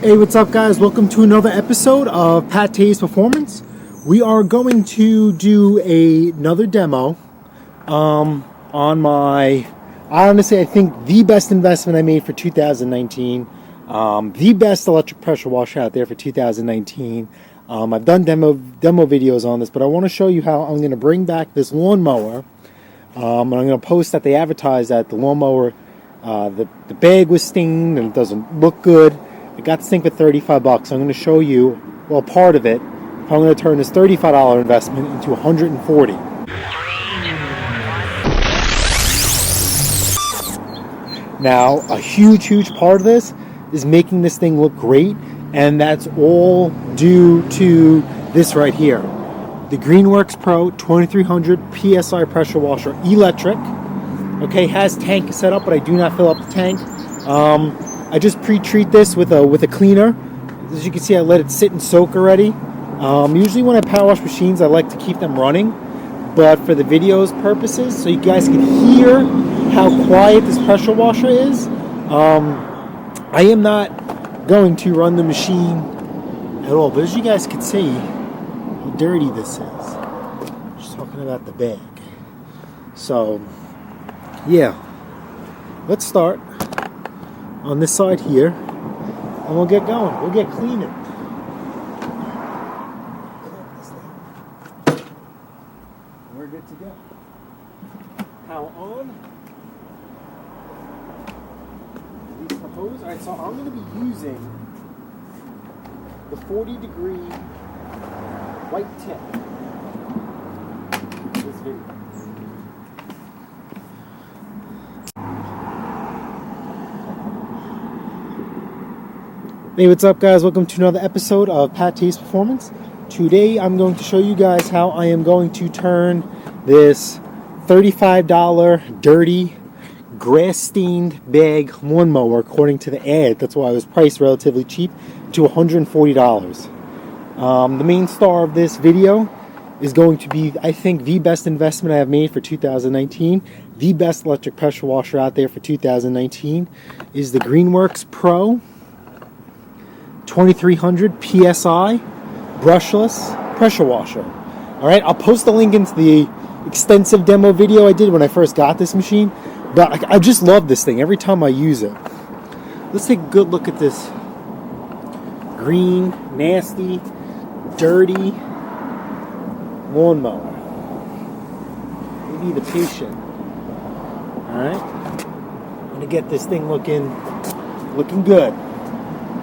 Hey, what's up guys? Welcome to another episode of PATTAY'S Performance. We are going to do another demo on my, honestly, I think the best investment I made for 2019. The best electric pressure washer out there for 2019. I've done demo videos on this, but I want to show you how I'm going to bring back this lawnmower. And I'm going to post that they advertised that the lawnmower, the bag was stained and it doesn't look good. I got this thing for 35 bucks. I'm going to show you, well, part of it. I'm going to turn this $35 investment into 140. Now, a huge part of this is making this thing look great, and that's all due to this right here. The Greenworks PRO 2300 PSI Pressure Washer Electric. Okay, has tank set up, but I do not fill up the tank. I just pre-treat this with a cleaner. As you can see, I let it sit and soak already. Usually when I power wash machines, I like to keep them running, but for the video's purposes, so you guys can hear how quiet this pressure washer is, I am not going to run the machine at all. But as you guys can see, how dirty this is. Just talking about the bag. So, yeah, let's start on this side here, and we'll get going. We'll get cleaning. We're good to go. Power on. Release the hose. Alright, so I'm going to be using the 40-degree white tip for this video. Hey, what's up guys? Welcome to another episode of PATTAY'S Performance. Today I'm going to show you guys how I am going to turn this $35 dirty grass-stained bag lawnmower, according to the ad, that's why it was priced relatively cheap, to $140. The main star of this video is going to be, I think, the best investment I have made for 2019. The best electric pressure washer out there for 2019 is the Greenworks PRO 2300 PSI brushless pressure washer. Alright, I'll post the link into the extensive demo video I did when I first got this machine, but I just love this thing every time I use it. Let's take a good look at this green, nasty, dirty lawnmower. Maybe the patient. Alright, I'm gonna get this thing looking good.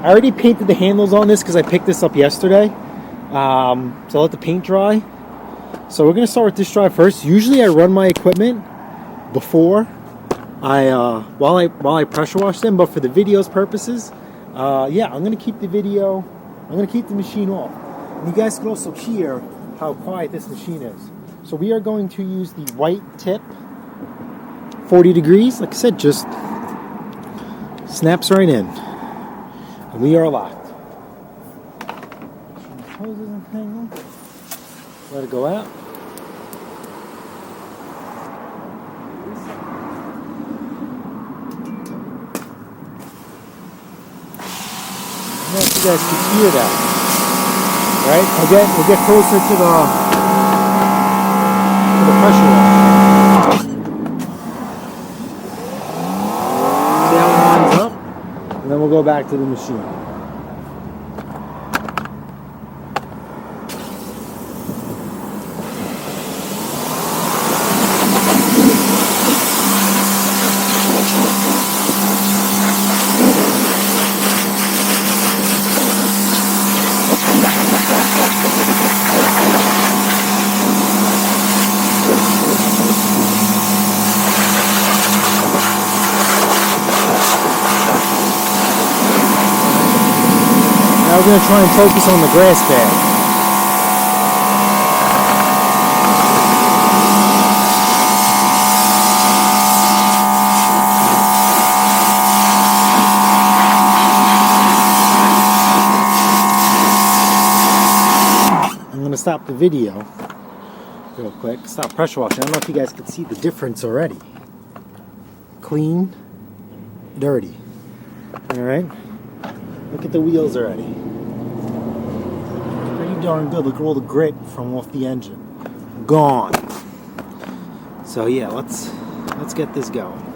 I already painted the handles on this because I picked this up yesterday. So I'll let the paint dry. So we're going to start with this dry first. Usually I run my equipment before while I pressure wash them, but for the video's purposes, yeah, I'm going to keep the machine off. And you guys can also hear how quiet this machine is. So we are going to use the white tip, 40 degrees. Like I said, just snaps right in. And we are locked. Let it go out. I don't know if you guys can hear that. Right? We'll get closer to the pressure washer. See how it lines up? And then we'll go back to the machine. Now we're going to try and focus on the grass bag. I'm going to stop the video real quick. Stop pressure washing. I don't know if you guys can see the difference already. Clean, dirty. All right. Look at the wheels already. Pretty darn good. Look at all the grit from off the engine. Gone. So yeah, let's get this going.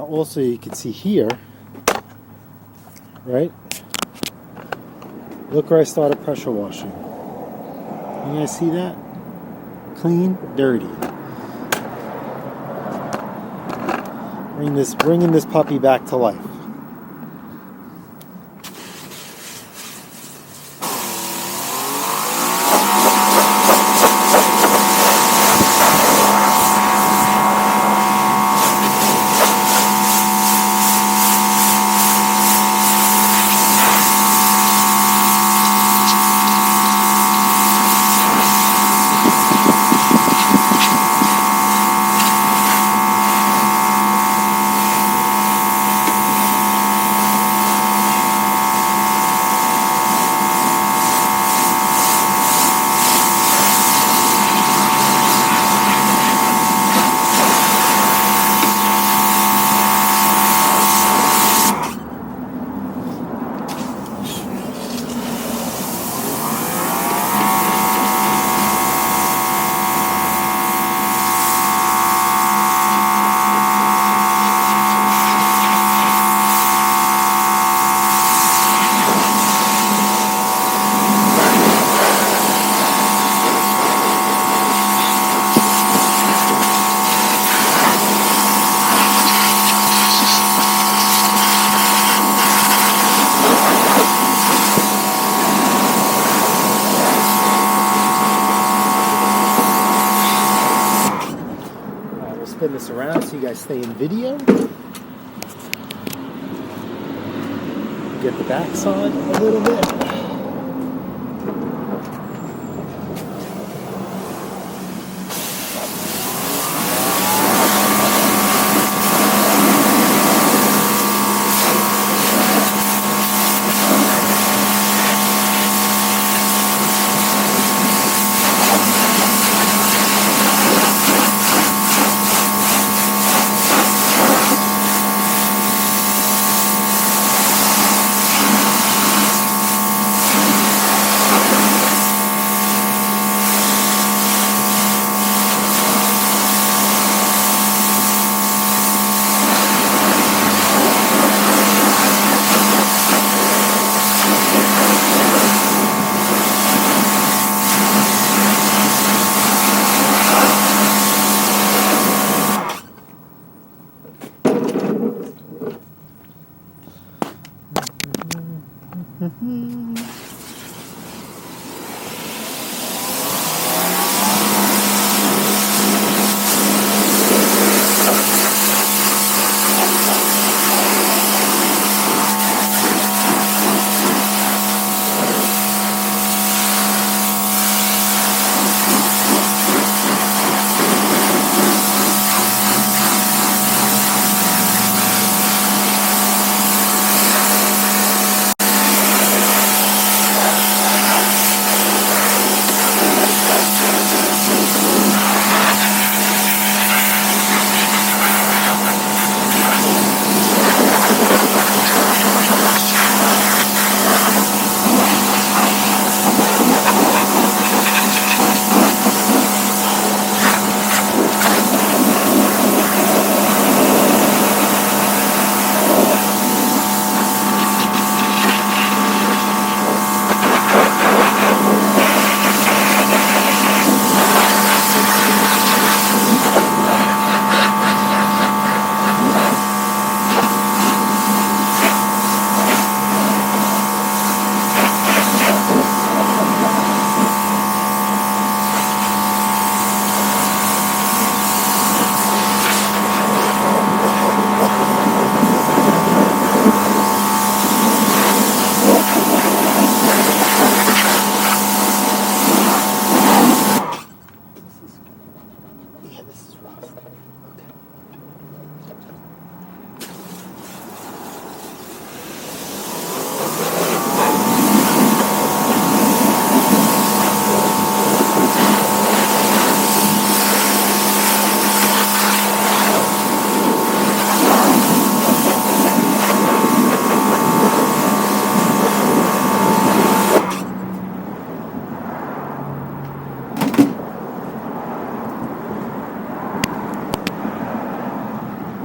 Also, you can see here, right? Look where I started pressure washing. You guys see that? Clean, dirty. Bringing this puppy back to life. Spin this around so you guys stay in video. Get the backside a little bit.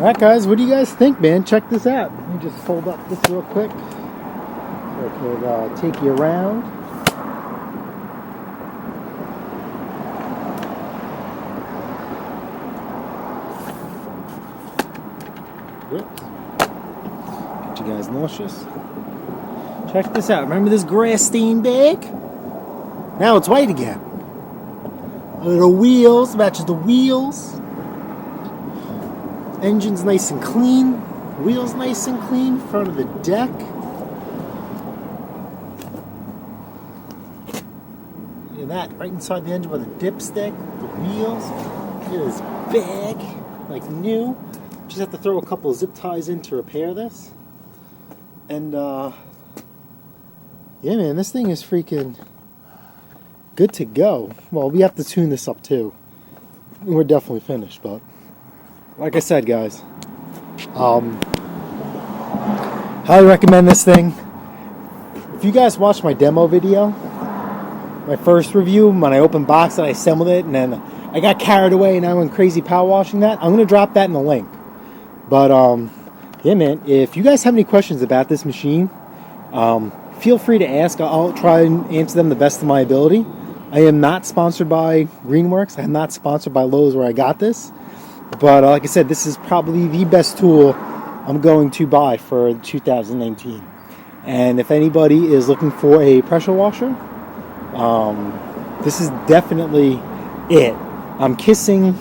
Alright guys, what do you guys think, man? Check this out. Let me just fold up this real quick so I can take you around. Whoops. Get you guys nauseous. Check this out. Remember this grass stain bag? Now it's white again. Little wheels, matches the wheels. Engine's nice and clean. Wheels nice and clean. Front of the deck. Look at that. Right inside the engine with a dipstick. The wheels. Look at this bag. Like new. Just have to throw a couple of zip ties in to repair this. And, yeah, man, this thing is freaking good to go. Well, we have to tune this up too. We're definitely finished, but like I said, guys, highly recommend this thing. If you guys watched my demo video, my first review, when I opened box and I assembled it, and then I got carried away and I went crazy power washing that, I'm going to drop that in the link. But, yeah, man, if you guys have any questions about this machine, feel free to ask. I'll try and answer them the best of my ability. I am not sponsored by Greenworks. I am not sponsored by Lowe's where I got this. But like I said, this is probably the best tool I'm going to buy for 2019. And if anybody is looking for a pressure washer, this is definitely it. I'm kissing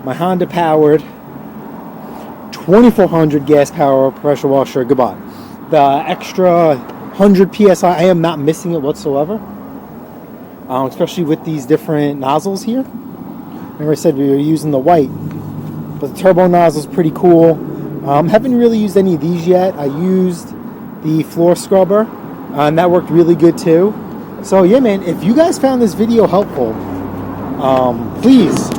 my Honda powered 2400 gas power pressure washer goodbye. The extra 100 PSI, I am not missing it whatsoever. Especially with these different nozzles here. Remember I said we were using the white, but the turbo nozzle is pretty cool. Haven't really used any of these yet. I used the floor scrubber, and that worked really good too. So yeah, man, if you guys found this video helpful, please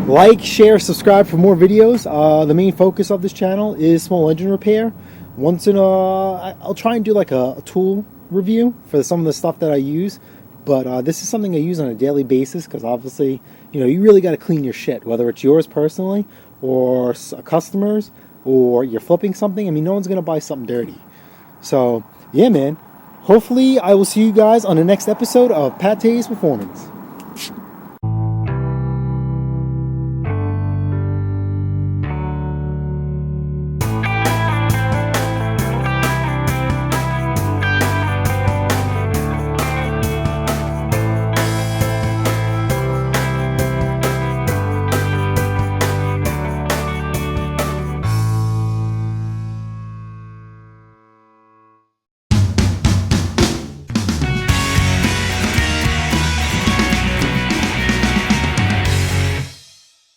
like, share, subscribe for more videos. The main focus of this channel is small engine repair. Once in I'll try and do like a tool review for some of the stuff that I use. But this is something I use on a daily basis because obviously, you know, you really got to clean your shit, whether it's yours personally or a customer's or you're flipping something. I mean, no one's going to buy something dirty. So, yeah, man. Hopefully, I will see you guys on the next episode of PATTAY'S Performance.